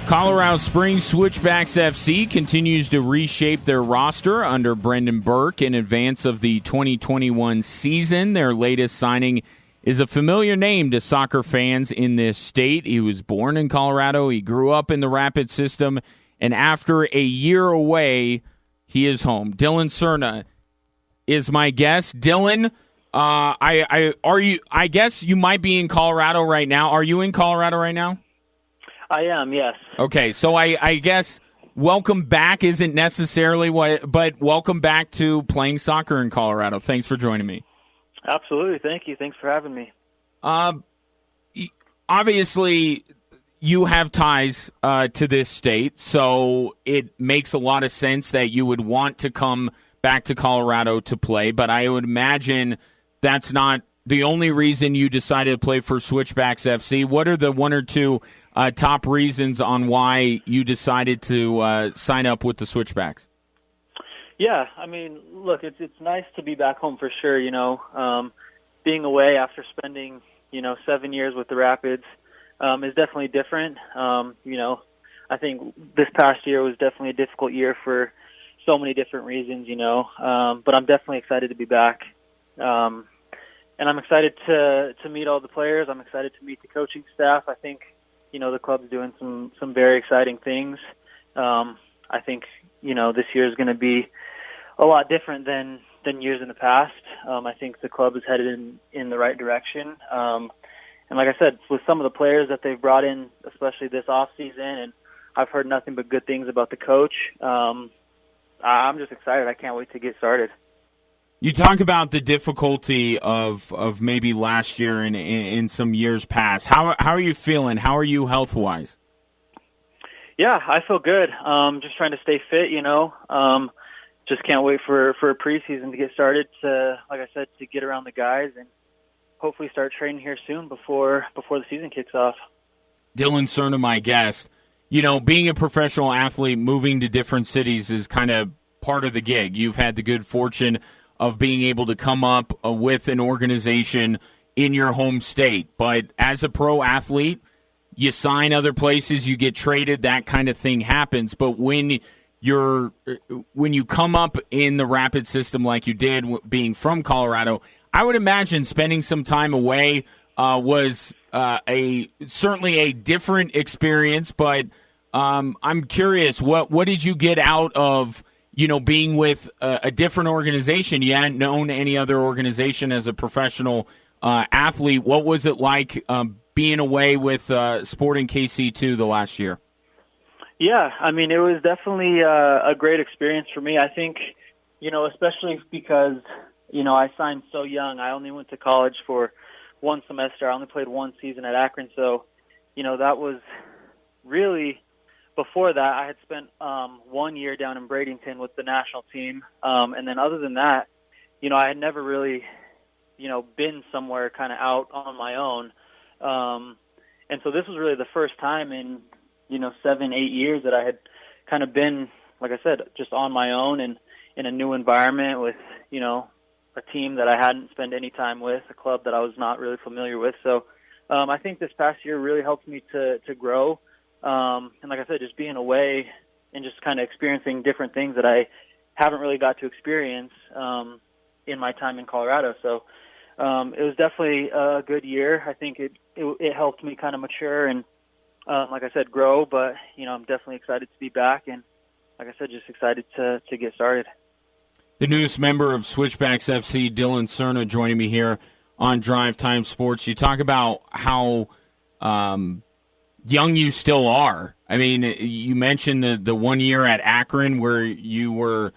Colorado Springs Switchbacks FC continues to reshape their roster under Brendan Burke in advance of the 2021 season. Their latest signing is a familiar name to soccer fans in this state. He was born in Colorado. He grew up in the Rapid system. And after a year away, he is home. Dillon Serna is my guest. Dillon, I guess you might be in Colorado right now. Are you in Colorado right now? I am, yes. Okay, so I guess welcome back isn't necessarily but welcome back to playing soccer in Colorado. Thanks for joining me. Absolutely, thank you. Thanks for having me. Obviously, you have ties to this state, so it makes a lot of sense that you would want to come back to Colorado to play, but I would imagine that's not the only reason you decided to play for Switchbacks FC. What are the one or two top reasons on why you decided to sign up with the Switchbacks? Yeah, I mean, look, it's nice to be back home for sure. Being away after spending 7 years with the Rapids is definitely different. I think this past year was definitely a difficult year for so many different reasons. But I'm definitely excited to be back. And I'm excited to meet all the players. I'm excited to meet the coaching staff. I think, the club's doing some very exciting things. I think, this year is going to be a lot different than years in the past. I think the club is headed in the right direction. And like I said, with some of the players that they've brought in, especially this off season, and I've heard nothing but good things about the coach. I'm just excited. I can't wait to get started. You talk about the difficulty of maybe last year and in some years past. How are you feeling? How are you health-wise? Yeah, I feel good. Just trying to stay fit, Just can't wait for a preseason to get started to, like I said, to get around the guys and hopefully start training here soon before the season kicks off. Dillon Serna, my guest. Being a professional athlete, moving to different cities is kind of part of the gig. You've had the good fortune of being able to come up with an organization in your home state. But as a pro athlete, you sign other places, you get traded, that kind of thing happens. But when you come up in the Rapid system like you did, being from Colorado, I would imagine spending some time away was certainly a different experience. But I'm curious, what did you get out of being with a different organization? You hadn't known any other organization as a professional athlete. What was it like being away with Sporting KC2 the last year? Yeah, I mean, it was definitely a great experience for me. I think, especially because, I signed so young. I only went to college for one semester. I only played one season at Akron. So, that was really... Before that, I had spent 1 year down in Bradenton with the national team. And then other than that, I had never really, been somewhere kind of out on my own. And so this was really the first time in, 7-8 years that I had kind of been, like I said, just on my own and in a new environment with, a team that I hadn't spent any time with, a club that I was not really familiar with. So I think this past year really helped me to grow. And like I said, just being away and just kind of experiencing different things that I haven't really got to experience in my time in Colorado. So it was definitely a good year. I think it helped me kind of mature and, like I said, grow. But, I'm definitely excited to be back. And like I said, just excited to get started. The newest member of Switchbacks FC, Dillon Serna, joining me here on Drive Time Sports. You talk about how young you still are. I mean, you mentioned the 1 year at Akron where you were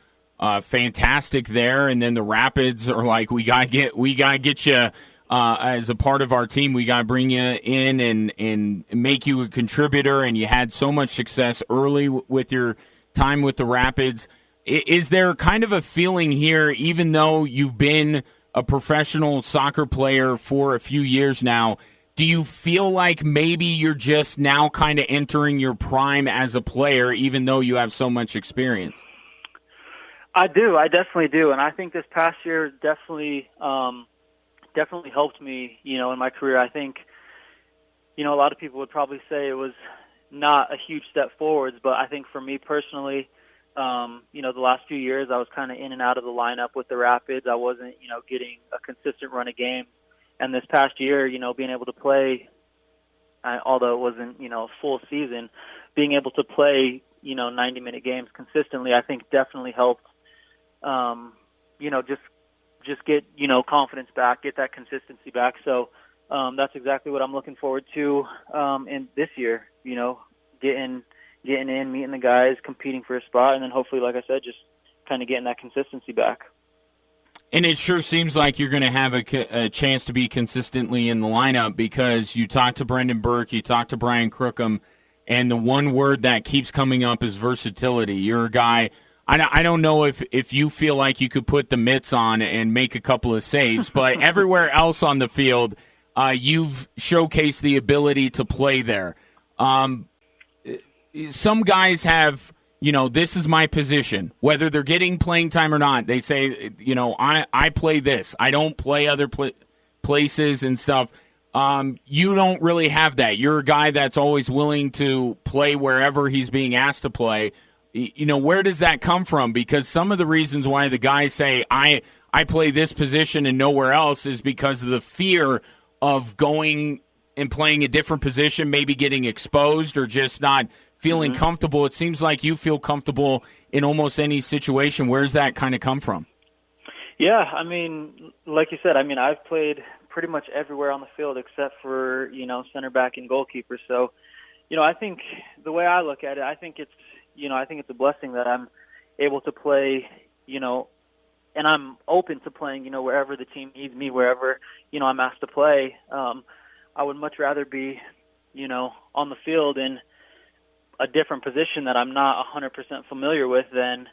fantastic there, and then the Rapids are like, we gotta get you as a part of our team. We gotta bring you in and make you a contributor. And you had so much success early with your time with the Rapids. Is there kind of a feeling here, even though you've been a professional soccer player for a few years now, do you feel like maybe you're just now kind of entering your prime as a player, even though you have so much experience? I do. I definitely do. And I think this past year definitely helped me, in my career. I think, a lot of people would probably say it was not a huge step forwards, but I think for me personally, the last few years I was kind of in and out of the lineup with the Rapids. I wasn't, getting a consistent run of games. And this past year, being able to play, although it wasn't, a full season, being able to play, 90-minute games consistently, I think definitely helped, just get, confidence back, get that consistency back. So that's exactly what I'm looking forward to in this year, getting in, meeting the guys, competing for a spot, and then hopefully, like I said, just kind of getting that consistency back. And it sure seems like you're going to have a chance to be consistently in the lineup, because you talked to Brendan Burke, you talked to Brian Crookham, and the one word that keeps coming up is versatility. You're a guy, I don't know if you feel like you could put the mitts on and make a couple of saves, but everywhere else on the field, you've showcased the ability to play there. Some guys have, this is my position, whether they're getting playing time or not. They say, I play this. I don't play other places and stuff. You don't really have that. You're a guy that's always willing to play wherever he's being asked to play. Where does that come from? Because some of the reasons why the guys say, I play this position and nowhere else, is because of the fear of going and playing a different position, maybe getting exposed or just not feeling comfortable. It seems like you feel comfortable in almost any situation. Where's that kind of come from? Yeah, like you said, I've played pretty much everywhere on the field except for, center back and goalkeeper. So, I think the way I look at it, I think it's a blessing that I'm able to play, and I'm open to playing, wherever the team needs me, wherever, I'm asked to play. I would much rather be, on the field in a different position that I'm not 100% familiar with than,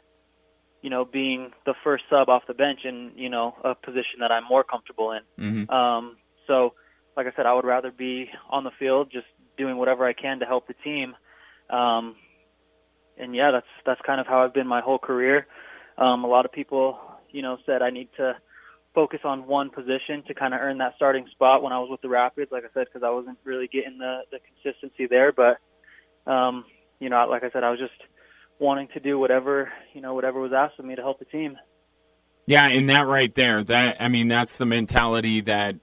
being the first sub off the bench in, a position that I'm more comfortable in. So, like I said, I would rather be on the field just doing whatever I can to help the team. And yeah, that's kind of how I've been my whole career. A lot of people, said I need to focus on one position to kind of earn that starting spot when I was with the Rapids, like I said, because I wasn't really getting the consistency there. But, like I said, I was just wanting to do whatever was asked of me to help the team. Yeah, and that right there, that's the mentality that,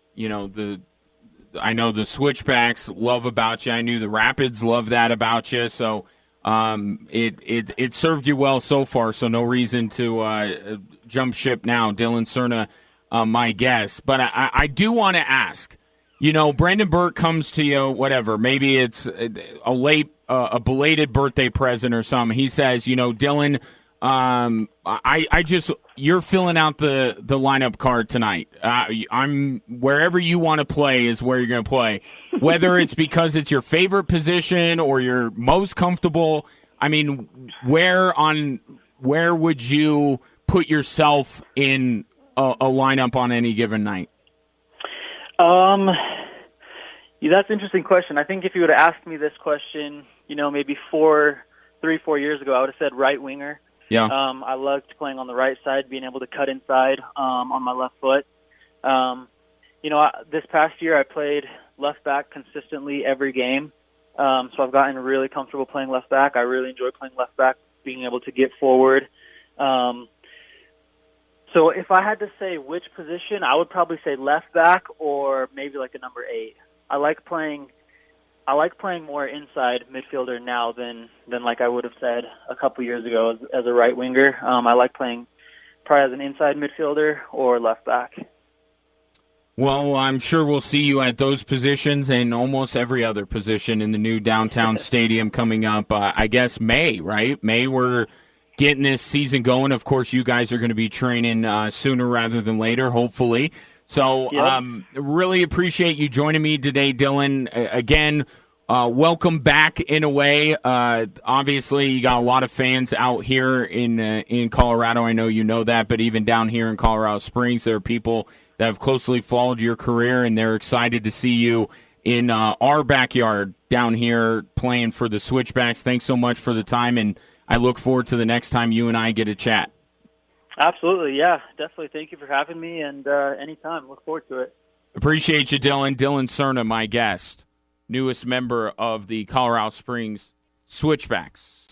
I know the Switchbacks love about you. I knew the Rapids love that about you. So it served you well so far, so no reason to jump ship now. Dillon Serna, my guest. But I do want to ask, Brendan Burke comes to you, whatever, maybe it's a belated birthday present or something. He says, Dillon, you're filling out the lineup card tonight. I'm wherever you want to play is where you're going to play, whether it's because it's your favorite position or you're most comfortable. Where would you put yourself in a lineup on any given night? That's an interesting question. I think if you would have asked me this question, maybe 4 years ago, I would have said right winger. Yeah. I loved playing on the right side, being able to cut inside on my left foot. This past year I played left back consistently every game, so I've gotten really comfortable playing left back. I really enjoy playing left back, being able to get forward. So if I had to say which position, I would probably say left back or maybe like a number 8. I like playing more inside midfielder now than like I would have said a couple years ago as a right winger. I like playing probably as an inside midfielder or left back. Well, I'm sure we'll see you at those positions and almost every other position in the new downtown stadium coming up. I guess May, right? May, we're getting this season going. Of course, you guys are going to be training sooner rather than later, hopefully. So really appreciate you joining me today, Dillon. Again, welcome back in a way. Obviously, you got a lot of fans out here in Colorado. I know you know that, but even down here in Colorado Springs, there are people that have closely followed your career, and they're excited to see you in our backyard down here playing for the Switchbacks. Thanks so much for the time, and I look forward to the next time you and I get a chat. Absolutely, yeah, definitely. Thank you for having me, and anytime. Look forward to it. Appreciate you, Dillon. Dillon Serna, my guest, newest member of the Colorado Springs Switchbacks.